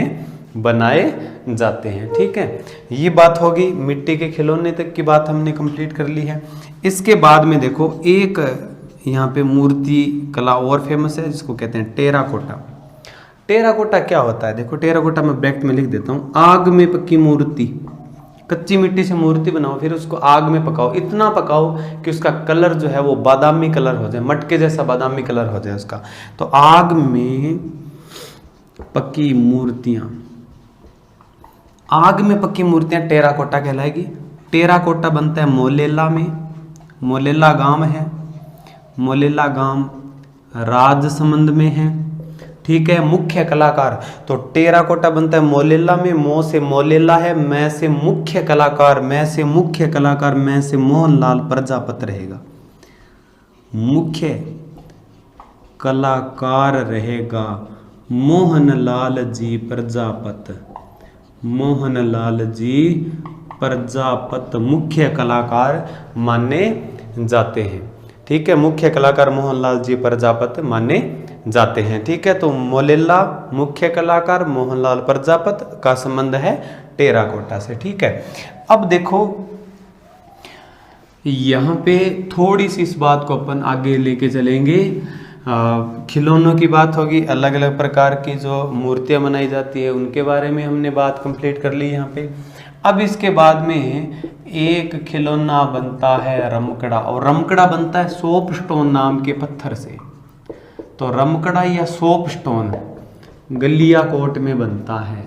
बनाए जाते हैं। ठीक है, ये बात होगी, मिट्टी के खिलौने तक की बात हमने कंप्लीट कर ली है। इसके बाद में देखो एक यहाँ पे मूर्ति कला और फेमस है जिसको कहते हैं टेराकोटा। टेराकोटा क्या होता है? देखो टेराकोटा मैं ब्रैकेट में लिख देता हूँ। आग में पकी मूर्ति, कच्ची मिट्टी से मूर्ति बनाओ, फिर उसको आग में पकाओ, इतना पकाओ कि उसका कलर जो है वो बादामी कलर हो जाए, मटके जैसा बादामी कलर हो जाए उसका। तो आग में पकी मूर्तियां, आग में पकी मूर्तियां टेराकोटा कहलाएगी। टेराकोटा बनता है मोलेला में, मोलेला गांव है, मोलेला गांव राजसमंद में है। ठीक है, मुख्य कलाकार, तो टेराकोटा बनता है मोलेला में, मो से मोलेला है, मैं से मुख्य कलाकार, मैं से मुख्य कलाकार, मैं से मोहनलाल प्रजापत रहेगा, मुख्य कलाकार रहेगा मोहनलाल जी प्रजापत, मोहनलाल जी प्रजापत मुख्य कलाकार माने जाते हैं। ठीक है, मुख्य कलाकार मोहनलाल जी प्रजापत माने जाते हैं। ठीक है, तो मोलेला मुख्य कलाकार, मोहनलाल प्रजापत का संबंध है टेराकोटा से। ठीक है, अब देखो यहाँ पे थोड़ी सी इस बात को अपन आगे लेके चलेंगे। खिलौनों की बात होगी, अलग अलग प्रकार की जो मूर्तियां बनाई जाती है उनके बारे में हमने बात कंप्लीट कर ली यहाँ पे। अब इसके बाद में एक खिलौना बनता है रमकड़ा, और रमकड़ा बनता है सोप स्टोन नाम के पत्थर से। तो रमकड़ा या सोप स्टोन गलियाकोट में बनता है,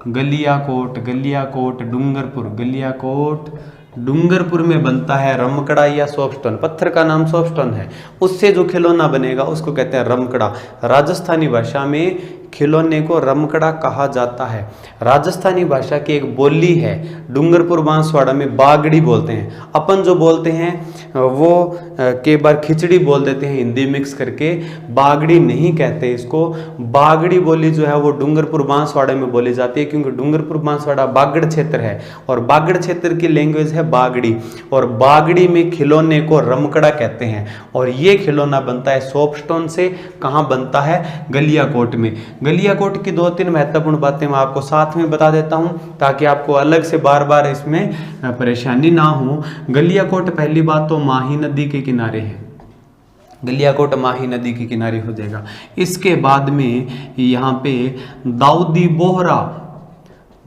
गलियाकोट, गलियाकोट डूंगरपुर, गलियाकोट डूंगरपुर में बनता है रमकड़ा या सोपस्टोन। पत्थर का नाम सोपस्टोन है, उससे जो खिलौना बनेगा उसको कहते हैं रमकड़ा। राजस्थानी भाषा में खिलौने को रमकड़ा कहा जाता है। राजस्थानी भाषा की एक बोली है, डूंगरपुर बांसवाड़ा में बागड़ी बोलते हैं। अपन जो बोलते हैं वो कई बार खिचड़ी बोल देते हैं हिंदी मिक्स करके, बागड़ी नहीं कहते इसको। बागड़ी बोली जो है वो डूंगरपुर बांसवाड़ा में बोली जाती है, क्योंकि डूंगरपुर बांसवाड़ा बागड़ क्षेत्र है और बागड़ क्षेत्र की लैंग्वेज है बागड़ी, और बागड़ी में खिलौने को रमकड़ा कहते हैं। और ये खिलौना बनता है सोपस्टोन से। कहाँ बनता है? गलियाकोट में। गलियाकोट की 2-3 महत्वपूर्ण बातें मैं आपको साथ में बता देता हूं, ताकि आपको अलग से बार बार इसमें परेशानी ना हो। गलियाकोट पहली बात तो माही नदी के किनारे है, गलियाकोट माही नदी के किनारे हो जाएगा। इसके बाद में यहाँ पे दाऊदी बोहरा,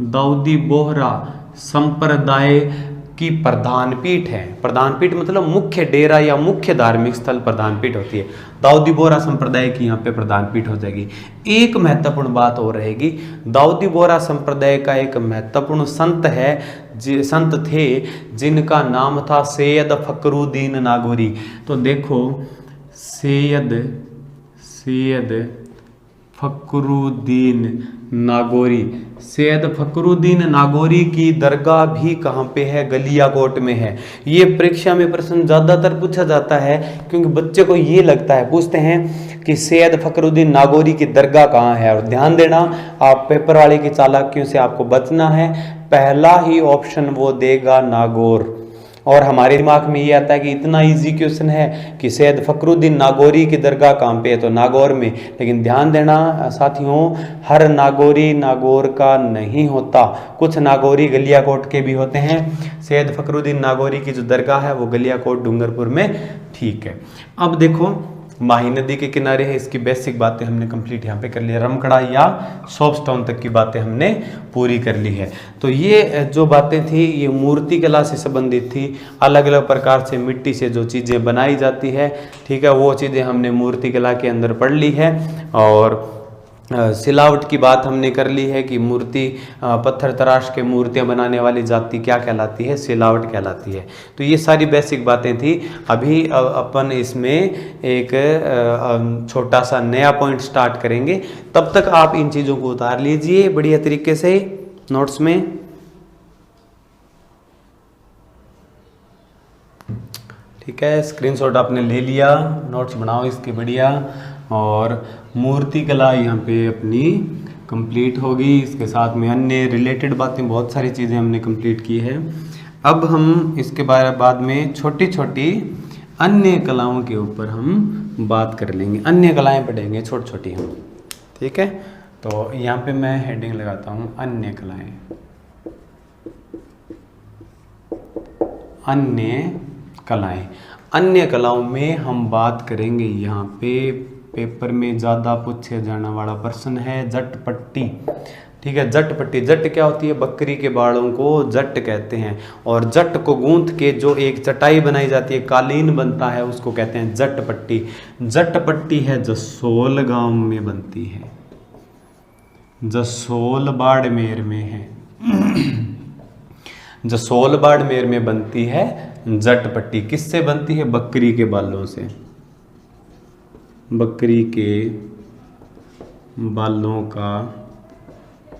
दाऊदी बोहरा संप्रदाय की प्रधान पीठ है। प्रधान पीठ मतलब मुख्य डेरा या मुख्य धार्मिक स्थल प्रधान पीठ होती है। दाऊदी बोहरा संप्रदाय की यहाँ पे प्रधान पीठ हो जाएगी। एक महत्वपूर्ण बात और रहेगी, दाऊदी बोहरा संप्रदाय का एक महत्वपूर्ण संत है, संत थे जिनका नाम था सैयद फकरुद्दीन नागौरी। तो देखो सैयद फकरुद्दीन नागौरी, सैयद फकरुद्दीन नागौरी की दरगाह भी कहाँ पे है? गलियाकोट में है। ये परीक्षा में प्रश्न ज़्यादातर पूछा जाता है, क्योंकि बच्चे को ये लगता है, पूछते हैं कि सैयद फकरुद्दीन नागौरी की दरगाह कहाँ है। और ध्यान देना, आप पेपर वाले की चालाकियों से आपको बचना है। पहला ही ऑप्शन वो देगा नागौर, और हमारे दिमाग में ये आता है कि इतना इजी क्वेश्चन है कि सैयद फकरुद्दीन नागौरी की दरगाह कहाँ पे है, तो नागौर में। लेकिन ध्यान देना साथियों, हर नागौरी नागौर का नहीं होता, कुछ नागौरी गलियाकोट के भी होते हैं। सैयद फकरुद्दीन नागौरी की जो दरगाह है वो गलियाकोट डूंगरपुर में। ठीक है, अब देखो माही नदी के किनारे है, इसकी बेसिक बातें हमने कंप्लीट यहाँ पे कर ली। रमकड़ा या सोपस्टोन तक की बातें हमने पूरी कर ली है। तो ये जो बातें थी ये मूर्ति कला से संबंधित थी। अलग अलग प्रकार से मिट्टी से जो चीज़ें बनाई जाती है, ठीक है, वो चीज़ें हमने मूर्ति कला के अंदर पढ़ ली है। और सिलावट की बात हमने कर ली है कि मूर्ति पत्थर तराश के मूर्तियां बनाने वाली जाति क्या कहलाती है? सिलावट कहलाती है। तो ये सारी बेसिक बातें थी। अभी अपन इसमें एक छोटा सा नया पॉइंट स्टार्ट करेंगे, तब तक आप इन चीज़ों को उतार लीजिए बढ़िया तरीके से नोट्स में। ठीक है, स्क्रीनशॉट आपने ले लिया, नोट्स बनाओ इसके बढ़िया। और मूर्ति कला यहाँ पे अपनी कंप्लीट होगी। इसके साथ में अन्य रिलेटेड बातें, बहुत सारी चीज़ें हमने कंप्लीट की है। अब हम इसके बाद में छोटी छोटी अन्य कलाओं के ऊपर हम बात कर लेंगे, अन्य कलाएं पढ़ेंगे छोटी छोटी हम, ठीक है। तो यहाँ पे मैं हेडिंग लगाता हूँ अन्य कलाएं। अन्य कलाएं, अन्य कलाओं में हम बात करेंगे, यहाँ पे पेपर में ज़्यादा पूछे जाने वाला प्रश्न है जटपट्टी, ठीक है। जटपट्टी, जट क्या होती है? बकरी के बालों को जट कहते हैं, और जट को गूंथ के जो एक चटाई बनाई जाती है, कालीन बनता है, उसको कहते हैं जटपट्टी। जटपट्टी है जसोल गांव में बनती है, जसोल बाड़मेर में है। जसोल बाड़मेर में बनती है जटपट्टी। किससे बनती है? बकरी के बालों से, बकरी के बालों का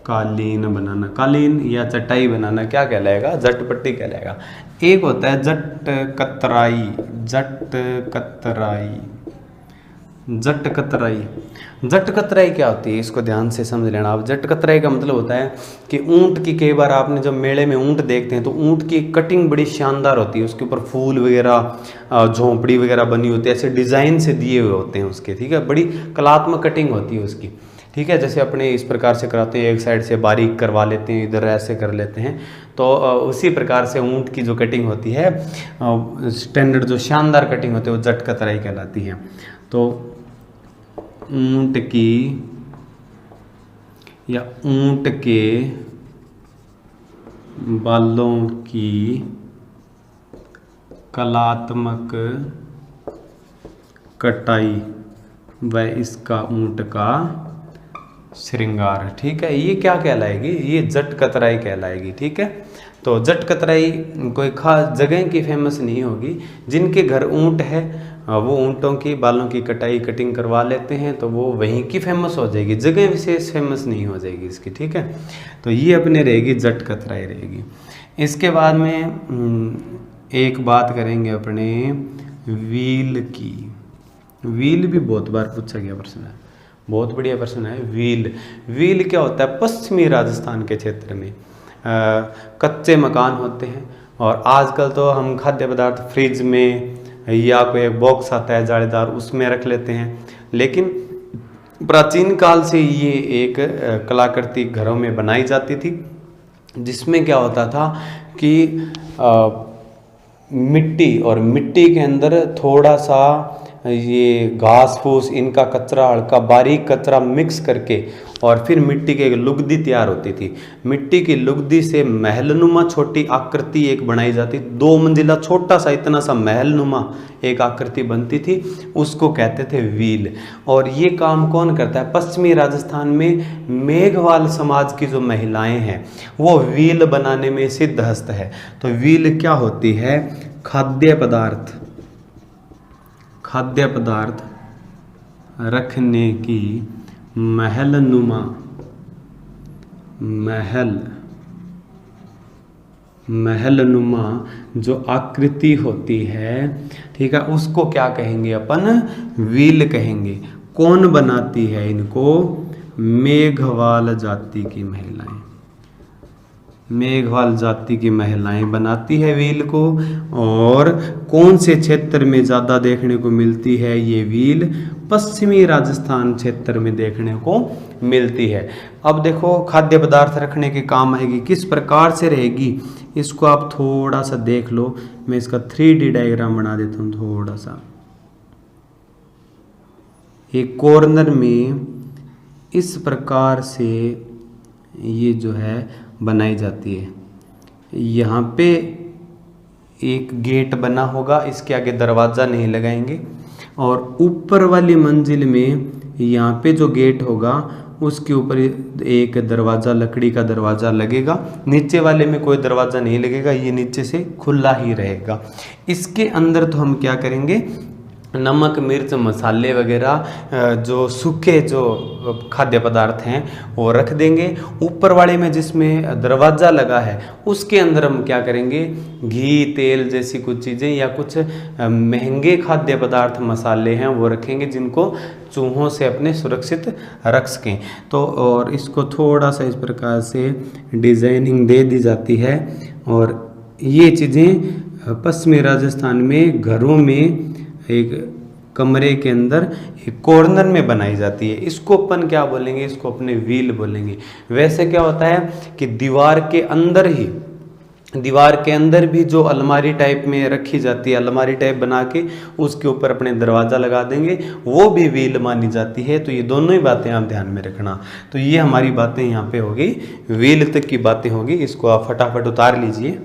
कालीन बनाना, कालीन या चटाई बनाना क्या कहलाएगा? जटपट्टी कहलाएगा। एक होता है जट कतराई, जट कतराई, जट कतराई। जट कतराई क्या होती है, इसको ध्यान से समझ लेना आप। जट कतराई का मतलब होता है कि ऊंट की, कई बार आपने जब मेले में ऊंट देखते हैं तो ऊंट की कटिंग बड़ी शानदार होती है, उसके ऊपर फूल वगैरह, झोंपड़ी वगैरह बनी होती है, ऐसे डिज़ाइन से दिए हुए होते हैं उसके, ठीक है। बड़ी कलात्मक कटिंग होती है उसकी, ठीक है। जैसे अपने इस प्रकार से कराते हैं, एक साइड से बारीक करवा लेते हैं, इधर ऐसे कर लेते हैं, तो उसी प्रकार से ऊंट की जो कटिंग होती है, स्टैंडर्ड जो शानदार कटिंग होती है, वो जट कतराई कहलाती है। तो ऊंट की या ऊंट के बालों की कलात्मक कटाई व इसका ऊंट का श्रृंगार, ठीक है। ये क्या कहलाएगी? ये जट कतराई कहलाएगी, ठीक है। तो जट कतराई कोई खास जगह की फेमस नहीं होगी, जिनके घर ऊंट है वो ऊंटों की बालों की कटिंग करवा लेते हैं, तो वो वहीं की फेमस हो जाएगी, जगह विशेष फेमस नहीं हो जाएगी इसकी, ठीक है। तो ये अपने रहेगी जट कतराई रहेगी। इसके बाद में एक बात करेंगे अपने व्हील की। व्हील भी बहुत बार पूछा गया प्रश्न है, बहुत बढ़िया प्रश्न है। व्हील, व्हील क्या होता है? पश्चिमी राजस्थान के क्षेत्र में कच्चे मकान होते हैं, और आजकल तो हम खाद्य पदार्थ फ्रिज में या कोई एक बॉक्स आता है जालीदार, उसमें रख लेते हैं, लेकिन प्राचीन काल से ये एक कलाकृति घरों में बनाई जाती थी, जिसमें क्या होता था कि मिट्टी, और मिट्टी के अंदर थोड़ा सा ये घास फूस, इनका कचरा, हल्का बारीक कचरा मिक्स करके, और फिर मिट्टी की एक लुगदी तैयार होती थी। मिट्टी की लुगदी से महलनुमा छोटी आकृति एक बनाई जाती, 2 मंजिला छोटा सा, इतना सा महलनुमा एक आकृति बनती थी, उसको कहते थे व्हील। और ये काम कौन करता है? पश्चिमी राजस्थान में मेघवाल समाज की जो महिलाएं हैं वो व्हील बनाने में सिद्धहस्त है। तो व्हील क्या होती है? खाद्य पदार्थ, खाद्य पदार्थ रखने की महलनुमा, महलनुमा जो आकृति होती है, ठीक है, उसको क्या कहेंगे अपन? व्हील कहेंगे। कौन बनाती है इनको? मेघवाल जाति की महिलाएं, मेघवाल जाति की महिलाएं बनाती है व्हील को। और कौन से क्षेत्र में ज़्यादा देखने को मिलती है ये व्हील? पश्चिमी राजस्थान क्षेत्र में देखने को मिलती है। अब देखो, खाद्य पदार्थ रखने के काम आएगी, किस प्रकार से रहेगी इसको आप थोड़ा सा देख लो। मैं इसका 3D डायग्राम बना देता हूँ थोड़ा सा। एक कॉर्नर में इस प्रकार से ये जो है बनाई जाती है। यहाँ पे एक गेट बना होगा, इसके आगे दरवाज़ा नहीं लगाएंगे, और ऊपर वाली मंजिल में यहाँ पे जो गेट होगा उसके ऊपर एक दरवाज़ा, लकड़ी का दरवाज़ा लगेगा। नीचे वाले में कोई दरवाज़ा नहीं लगेगा, ये नीचे से खुला ही रहेगा। इसके अंदर तो हम क्या करेंगे? नमक मिर्च मसाले वगैरह जो सूखे जो खाद्य पदार्थ हैं वो रख देंगे। ऊपर वाले में जिसमें दरवाज़ा लगा है उसके अंदर हम क्या करेंगे, घी तेल जैसी कुछ चीज़ें या कुछ महंगे खाद्य पदार्थ मसाले हैं वो रखेंगे जिनको चूहों से अपने सुरक्षित रख सकें। तो और इसको थोड़ा सा इस प्रकार से डिज़ाइनिंग दे दी जाती है। और ये चीज़ें पश्चिमी राजस्थान में घरों में एक कमरे के अंदर एक कॉर्नर में बनाई जाती है। इसको अपन क्या बोलेंगे, इसको अपने व्हील बोलेंगे। वैसे क्या होता है कि दीवार के अंदर भी जो अलमारी टाइप में रखी जाती है, अलमारी टाइप बना के उसके ऊपर अपने दरवाज़ा लगा देंगे, वो भी व्हील मानी जाती है। तो ये दोनों ही बातें आप ध्यान में रखना। तो ये हमारी बातें यहाँ पे होगी, व्हील तक की बातें होगी। इसको आप फटाफट उतार लीजिए।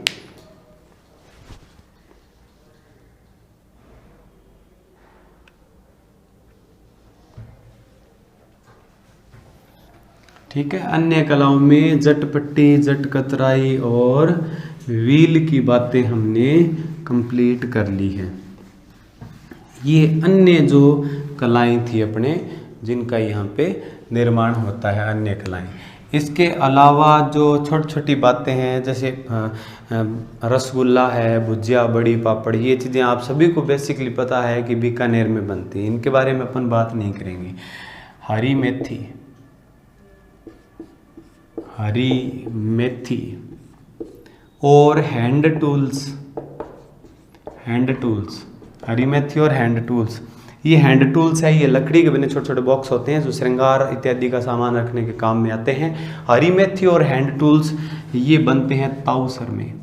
ठीक है, अन्य कलाओं में जटपट्टी, जट कतराई और व्हील की बातें हमने कंप्लीट कर ली है। ये अन्य जो कलाएं थी अपने, जिनका यहाँ पे निर्माण होता है, अन्य कलाएं। इसके अलावा जो छोटी छोटी बातें हैं, जैसे रसगुल्ला है, भुजिया, बड़ी पापड़, ये चीज़ें आप सभी को बेसिकली पता है कि बीकानेर में बनती है। इनके बारे में अपन बात नहीं करेंगे। हरी मेथी और हैंड टूल्स, हरी मेथी और हैंड टूल्स। ये हैंड टूल्स है, ये लकड़ी के बने छोटे छोटे बॉक्स होते हैं जो श्रृंगार इत्यादि का सामान रखने के काम में आते हैं। हरी मेथी और हैंड टूल्स ये बनते हैं ताऊसर में।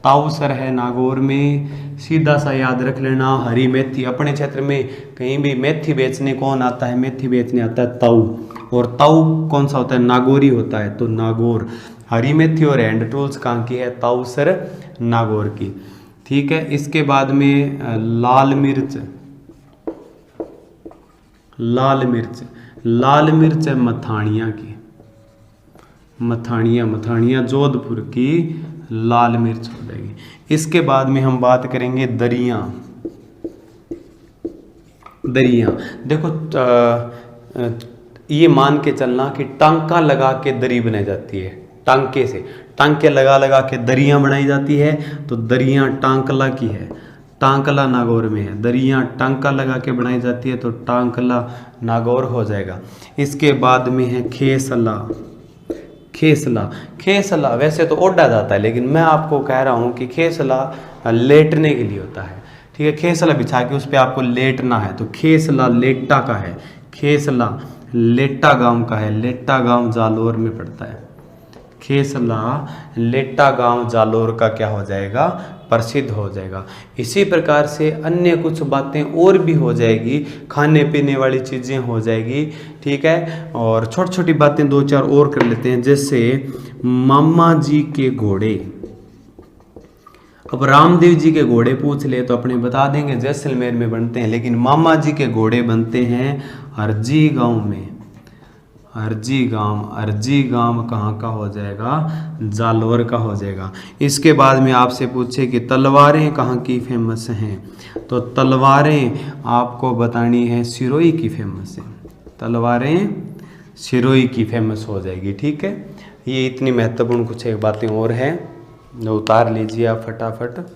ताऊसर है नागौर में। सीधा सा याद रख लेना, हरी मेथी। अपने क्षेत्र में कहीं भी मेथी बेचने कौन आता है, मेथी बेचने आता है ताऊ। और ताऊ कौन सा होता है, नागौरी होता है, तो नागौर। हरी मेथी और हैंड टूल्स कहाँ की है, ताऊसर नागौर की। ठीक है, इसके बाद में लाल मिर्च है मथानिया की। मथानिया जोधपुर की लाल मिर्च हो जाएगी। इसके बाद में हम बात करेंगे दरियाँ। देखो ये मान के चलना कि टांका लगा के दरी बनाई जाती है। टांके लगा के दरियाँ बनाई जाती है। तो दरियाँ टांकला की है, टांकला नागौर में है। दरियाँ टांका लगा के बनाई जाती है तो टांकला नागौर हो जाएगा। इसके बाद में है खेसला वैसे तो ओढ़ा जाता है, लेकिन मैं आपको कह रहा हूँ कि खेसला लेटने के लिए होता है। ठीक है, खेसला बिछा के उस पर आपको लेटना है, तो खेसला लेटा का है। खेसला लेटा गांव का है, लेटा गांव जालोर में पड़ता है। खेसला लेटा गांव जालोर का क्या हो जाएगा, प्रसिद्ध हो जाएगा। इसी प्रकार से अन्य कुछ बातें और भी हो जाएगी, खाने पीने वाली चीज़ें हो जाएगी। ठीक है, और छोटी छोटी बातें दो चार और कर लेते हैं, जैसे मामा जी के घोड़े। अब रामदेव जी के घोड़े पूछ ले तो अपने बता देंगे जैसलमेर में बनते हैं, लेकिन मामा जी के घोड़े बनते हैं अर्जी गांव में। अर्जी गांव कहाँ का हो जाएगा, जालोर का हो जाएगा। इसके बाद में आपसे पूछे कि तलवारें कहाँ की फेमस हैं, तो तलवारें आपको बतानी है सिरोही की फेमस है। तलवारें सिरोही की फेमस हो जाएगी। ठीक है, ये इतनी महत्वपूर्ण कुछ एक बातें और हैं, उतार लीजिए आप फटाफट।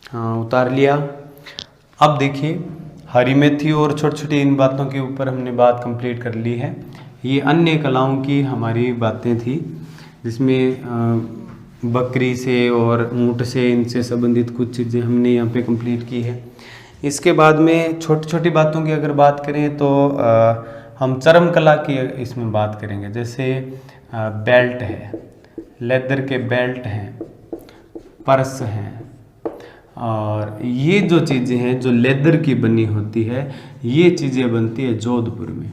हाँ, उतार लिया। अब देखिए, हरी मेथी और छोटी छोटी इन बातों के ऊपर हमने बात कंप्लीट कर ली है। ये अन्य कलाओं की हमारी बातें थी, जिसमें बकरी से और ऊँट से, इनसे संबंधित कुछ चीज़ें हमने यहाँ पे कंप्लीट की है। इसके बाद में छोटी छोटी बातों की अगर बात करें तो हम चर्म कला की इसमें बात करेंगे। जैसे बेल्ट है, लेदर के बेल्ट हैं, पर्स हैं, और ये जो चीज़ें हैं जो लेदर की बनी होती है, ये चीज़ें बनती है जोधपुर में।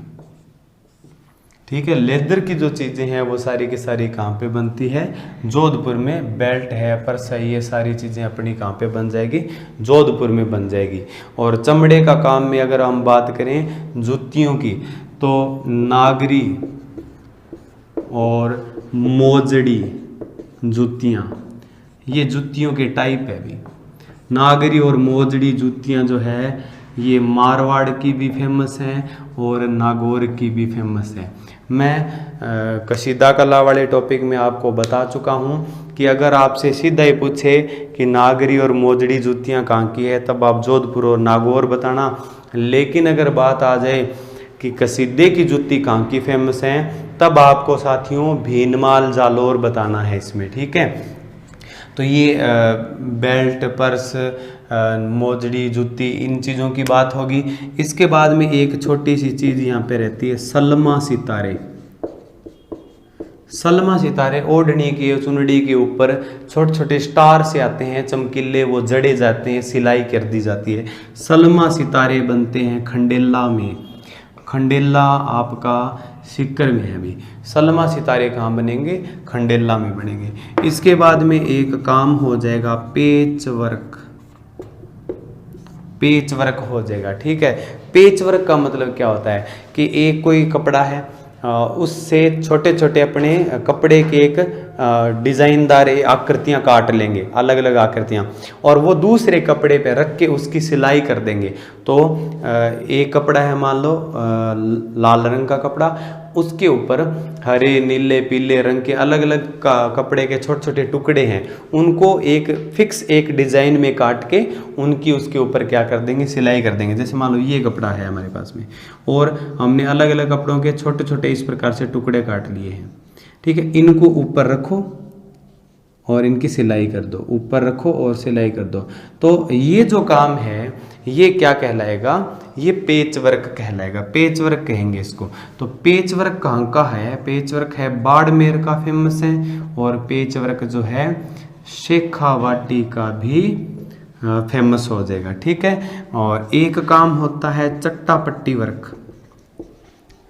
ठीक है, लेदर की जो चीज़ें हैं वो सारी की सारी कहाँ पे बनती है, जोधपुर में। बेल्ट है, पर्स है, ये सारी चीज़ें अपनी कहाँ पे बन जाएगी, जोधपुर में बन जाएगी। और चमड़े का काम में अगर हम बात करें जूतियों की, तो नागरी और मोजड़ी जूतियाँ, ये जूतियों के टाइप है। भी नागरी और मोजड़ी जूतियाँ जो है ये मारवाड़ की भी फेमस हैं और नागौर की भी फेमस है। मैं कशीदा कला वाले टॉपिक में आपको बता चुका हूँ कि अगर आपसे सीधा ही पूछे कि नागरी और मोजड़ी जूतियाँ कहाँ की है, तब आप जोधपुर और नागौर बताना। लेकिन अगर बात आ जाए कि कसीदे की जूती कहाँ की फेमस हैं, तब आपको साथियों भीनमाल जालौर बताना है इसमें, ठीक है। तो ये बेल्ट, पर्स, मोजड़ी, जूती, इन चीज़ों की बात होगी। इसके बाद में एक छोटी सी चीज़ यहाँ पे रहती है, सलमा सितारे। सलमा सितारे ओढ़नी के, चुनड़ी के ऊपर छोटे छोटे स्टार से आते हैं, चमकीले, वो जड़े जाते हैं, सिलाई कर दी जाती है। सलमा सितारे बनते हैं खंडेला में। खंडेला आपका सीकर में है। अभी सलमा सितारे कहाँ बनेंगे? खंडेला में बनेंगे। इसके बाद में एक काम हो जाएगा पेच वर्क। पेच वर्क हो जाएगा, ठीक है। पेच वर्क का मतलब क्या होता है कि एक कोई कपड़ा है, उससे छोटे छोटे अपने कपड़े के एक डिज़ाइनदार आकृतियाँ काट लेंगे, अलग अलग आकृतियाँ, और वो दूसरे कपड़े पे रख के उसकी सिलाई कर देंगे। तो एक कपड़ा है, मान लो लाल रंग का कपड़ा, उसके ऊपर हरे, नीले, पीले रंग के अलग अलग कपड़े के छोटे छोटे टुकड़े हैं, उनको एक फिक्स एक डिज़ाइन में काट के उनकी उसके ऊपर क्या कर देंगे? सिलाई कर देंगे। जैसे मान लो ये कपड़ा है हमारे पास में, और हमने अलग अलग कपड़ों के छोटे छोटे इस प्रकार से टुकड़े काट लिए हैं, ठीक है। इनको ऊपर रखो और इनकी सिलाई कर दो, ऊपर रखो और सिलाई कर दो। तो ये जो काम है ये क्या कहलाएगा? ये पेच वर्क कहलाएगा, पेच वर्क कहेंगे इसको। तो पेच वर्क कहाँ का है? पेच वर्क है बाड़मेर का फेमस है, और पेच वर्क जो है शेखावाटी का भी फेमस हो जाएगा, ठीक है। और एक काम होता है चट्टापट्टी वर्क।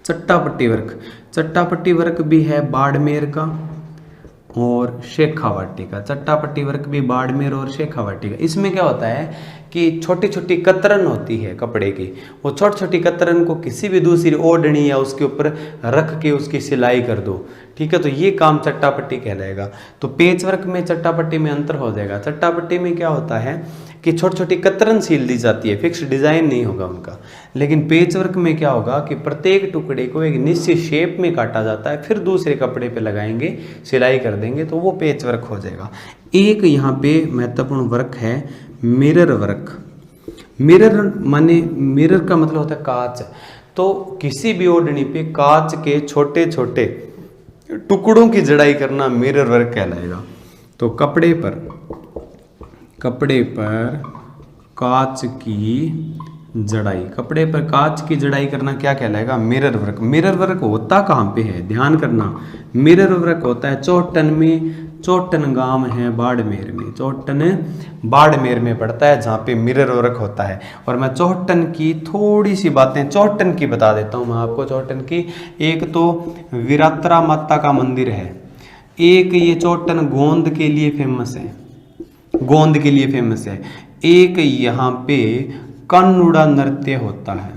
चट्टापट्टी वर्क, चट्टापट्टी वर्क भी है बाड़मेर का और शेखावाटी का। चट्टापट्टी वर्क भी बाड़मेर और शेखावाटी का। इसमें क्या होता है कि छोटी छोटी कतरन होती है कपड़े की, वो छोटी छोटी कतरन को किसी भी दूसरी ओढ़नी या उसके ऊपर रख के उसकी सिलाई कर दो, ठीक है। तो ये काम चट्टापट्टी कहलाएगा। तो पेच वर्क में चट्टापट्टी में अंतर हो जाएगा। चट्टापट्टी में क्या होता है कि छोटी छोटी कतरन सील दी जाती है, फिक्स डिज़ाइन नहीं होगा उनका। लेकिन पेच वर्क में क्या होगा कि प्रत्येक टुकड़े को एक निश्चित शेप में काटा जाता है, फिर दूसरे कपड़े पे लगाएंगे, सिलाई कर देंगे, तो वो पेच वर्क हो जाएगा। एक यहाँ पे महत्वपूर्ण वर्क है मिरर वर्क। मिरर माने, मिरर का मतलब होता है कांच। तो किसी भी ओढ़नी पे कांच के छोटे छोटे टुकड़ों की जड़ाई करना मिरर वर्क कहलाएगा। तो कपड़े पर कांच की जड़ाई, कपड़े पर कांच की जड़ाई करना क्या कहलाएगा? Mirror work. मिरर वर्क होता कहाँ पे है? ध्यान करना, मिरर वर्क होता है चौटन में। चौटन गांव है बाड़मेर में, चौटन बाड़मेर में पड़ता है, जहाँ पे मिरर वर्क होता है। और मैं चौटन की थोड़ी सी बातें चौटन की बता देता हूँ मैं आपको। चौटन की एक तो वीरात्रा माता का मंदिर है, एक ये चौटन गोंद के लिए फेमस है, गोंद के लिए फेमस है। एक यहाँ पे कानुड़ा नृत्य होता है,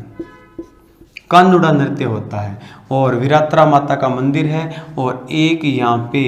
कानुड़ा नृत्य होता है, और वीरात्रा माता का मंदिर है। और एक यहाँ पे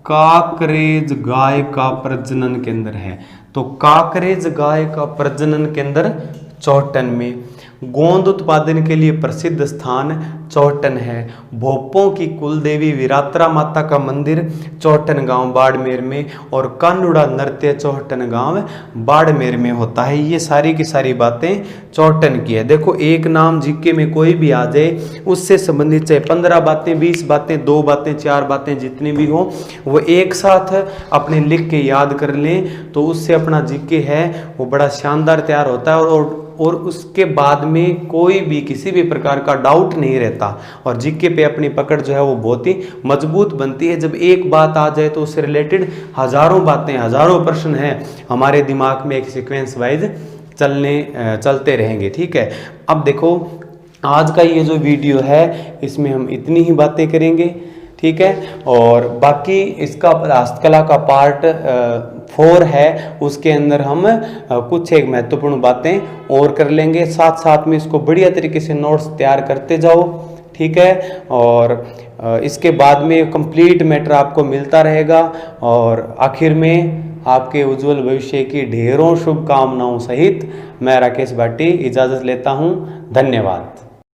काकरेज गाय का प्रजनन केंद्र है। तो काकरेज गाय का प्रजनन केंद्र चौटन में। गोंद उत्पादन के लिए प्रसिद्ध स्थान चौटन है। भोपों की कुलदेवी वीरात्रा माता का मंदिर चौटन गांव बाड़मेर में, और कानुड़ा नृत्य चौटन गांव बाड़मेर में होता है। ये सारी की सारी बातें चौटन की है। देखो, एक नाम जीके में कोई भी आ जाए, उससे संबंधित चाहे 15 बातें, 20 बातें, 2 बातें, 4 बातें, जितनी भी हो, वो एक साथ अपने लिख के याद कर लें, तो उससे अपना जीके है वो बड़ा शानदार तैयार होता है। और उसके बाद में कोई भी किसी भी प्रकार का डाउट नहीं रहता, और जीके पे अपनी पकड़ जो है वो बहुत ही मजबूत बनती है। जब एक बात आ जाए तो उससे रिलेटेड हजारों बातें, हजारों प्रश्न हैं हमारे दिमाग में एक सीक्वेंस वाइज चलते रहेंगे, ठीक है। अब देखो, आज का ये जो वीडियो है इसमें हम इतनी ही बातें करेंगे। ठीक है। और बाकी इसका हस्तकला का पार्ट 4 है, उसके अंदर हम कुछ एक महत्वपूर्ण बातें और कर लेंगे, साथ साथ में इसको बढ़िया तरीके से नोट्स तैयार करते जाओ, ठीक है। और इसके बाद में कंप्लीट मैटर आपको मिलता रहेगा। और आखिर में आपके उज्जवल भविष्य की ढेरों शुभकामनाओं सहित मैं राकेश भाटी इजाज़त लेता हूँ। धन्यवाद।